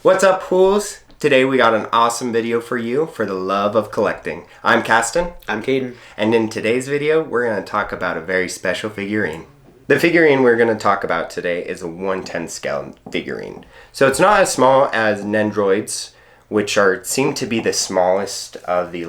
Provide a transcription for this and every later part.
What's up, Pools? Today we got an awesome video for you for the love of collecting. I'm Caston. I'm Caden. And in today's video, we're going to talk about a very special figurine. The figurine we're going to talk about today is a 1/10 scale figurine. So it's not as small as Nendroids, which seem to be the smallest of the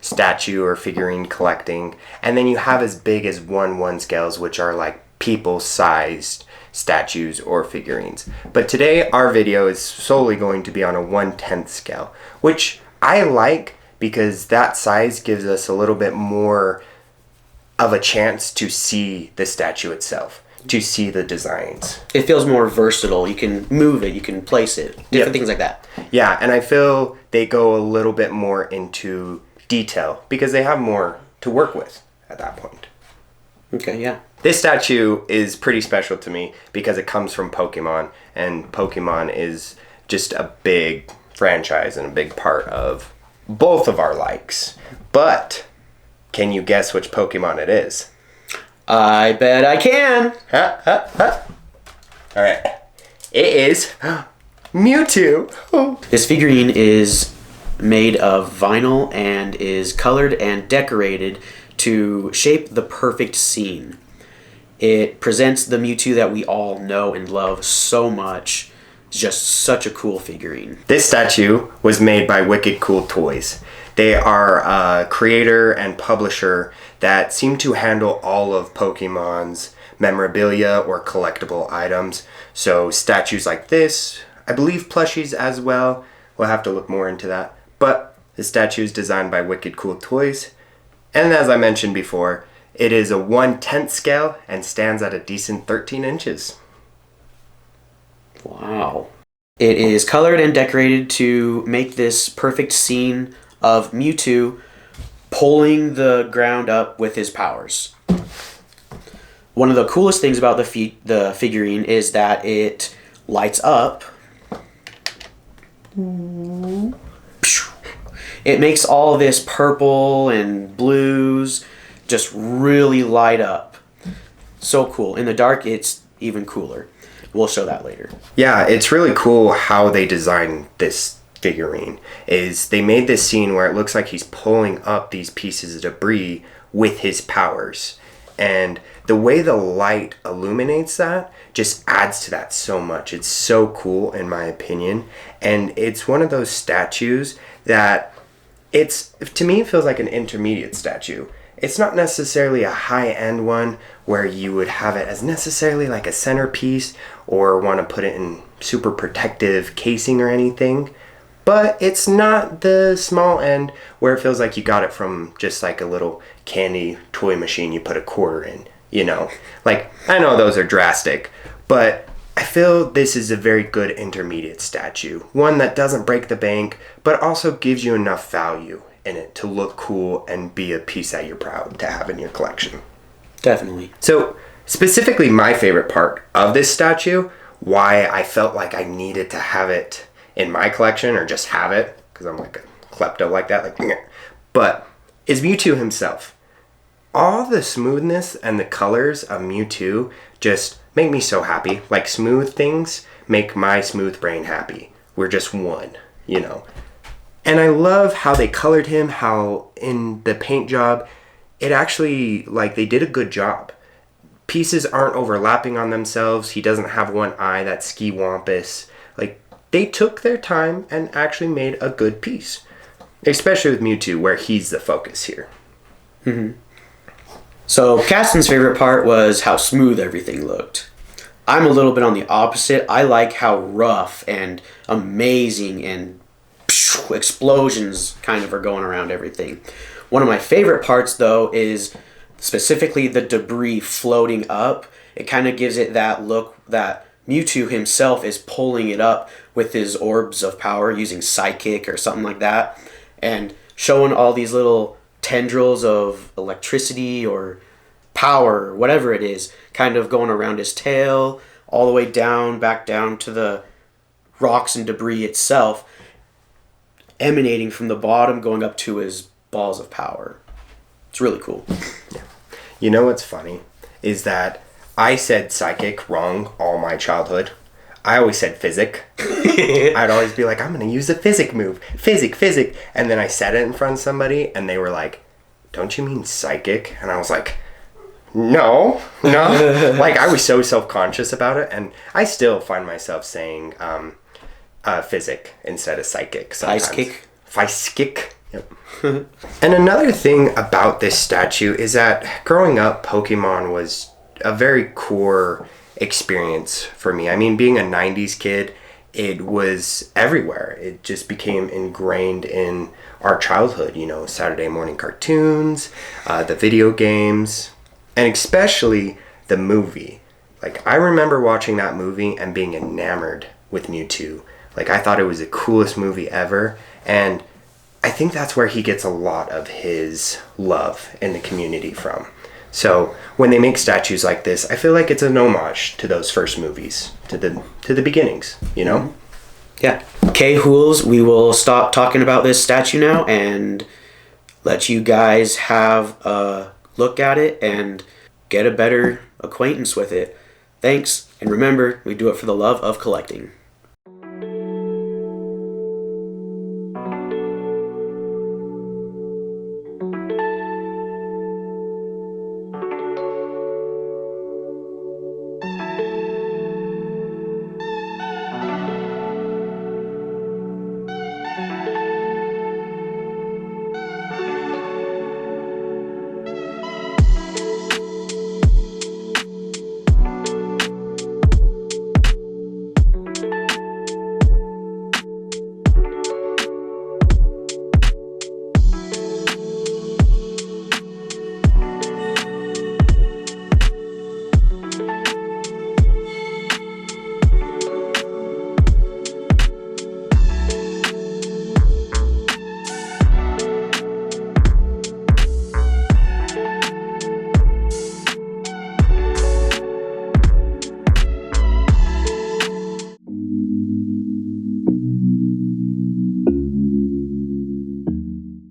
statue or figurine collecting. And then you have as big as 1/1 scales, which are like people-sized statues or figurines. But today our video is solely going to be on a 1/10 scale, which I like because that size gives us a little bit more of a chance to see the statue itself, to see the designs. It feels more versatile. You can move it, you can place it, different things like that. Yeah, and I feel they go a little bit more into detail because they have more to work with at that point. Okay, yeah. This statue is pretty special to me because it comes from Pokemon, and Pokemon is just a big franchise and a big part of both of our likes. But can you guess which Pokemon it is? I bet I can. All right. It is Mewtwo. This figurine is made of vinyl and is colored and decorated to shape the perfect scene. It presents the Mewtwo that we all know and love so much. It's just such a cool figurine. This statue was made by Wicked Cool Toys. They are a creator and publisher that seem to handle all of Pokemon's memorabilia or collectible items. So statues like this, I believe plushies as well. We'll have to look more into that. But the statue is designed by Wicked Cool Toys. And as I mentioned before, it is a 1/10 scale and stands at a decent 13 inches. Wow. It is colored and decorated to make this perfect scene of Mewtwo pulling the ground up with his powers. One of the coolest things about the figurine is that it lights up. It makes all this purple and blues just really light up. So cool. In the dark, it's even cooler. We'll show that later. Yeah, it's really cool how they designed this figurine. Is they made this scene where it looks like he's pulling up these pieces of debris with his powers. And the way the light illuminates that just adds to that so much. It's so cool in my opinion. And it's one of those statues that to me, it feels like an intermediate statue. It's not necessarily a high-end one where you would have it as necessarily like a centerpiece or want to put it in super protective casing or anything. But it's not the small end where it feels like you got it from just like a little candy toy machine you put a quarter in, you know. Like, I know those are drastic, but I feel this is a very good intermediate statue. One that doesn't break the bank, but also gives you enough value in it to look cool and be a piece that you're proud to have in your collection. Definitely. So specifically my favorite part of this statue, why I felt like I needed to have it in my collection or just have it, because I'm like a klepto like that, but is Mewtwo himself. All the smoothness and the colors of Mewtwo just make me so happy. Like, smooth things make my smooth brain happy. We're just one, you know. And I love how they colored him, how in the paint job, it actually, they did a good job. Pieces aren't overlapping on themselves. He doesn't have one eye that's ski-wampus. They took their time and actually made a good piece. Especially with Mewtwo, where he's the focus here. Mm-hmm. So, Caston's favorite part was how smooth everything looked. I'm a little bit on the opposite. I like how rough and amazing and explosions kind of are going around everything. One of my favorite parts, though, is specifically the debris floating up. It kind of gives it that look that Mewtwo himself is pulling it up with his orbs of power using Psychic or something like that, and showing all these little tendrils of electricity or power, or whatever it is, kind of going around his tail, all the way down, back down to the rocks and debris itself, emanating from the bottom, going up to his balls of power. It's really cool. Yeah. You know what's funny is that I said Psychic wrong all my childhood. I always said physic. I'd always be like, I'm going to use a physic move. Physic. And then I said it in front of somebody and they were like, don't you mean psychic? And I was like, no. Like, I was so self-conscious about it. And I still find myself saying physic instead of psychic sometimes. Psychic. Yep. And another thing about this statue is that growing up, Pokemon was a very core experience for me. I mean, being a 90s kid, it was everywhere. It just became ingrained in our childhood, you know, Saturday morning cartoons, the video games, and especially the movie. Like, I remember watching that movie and being enamored with Mewtwo. Like, I thought it was the coolest movie ever, and I think that's where he gets a lot of his love in the community from. So when they make statues like this, I feel like it's an homage to those first movies, to the beginnings, you know? Yeah. Okay, Hools, we will stop talking about this statue now and let you guys have a look at it and get a better acquaintance with it. Thanks, and remember, we do it for the love of collecting.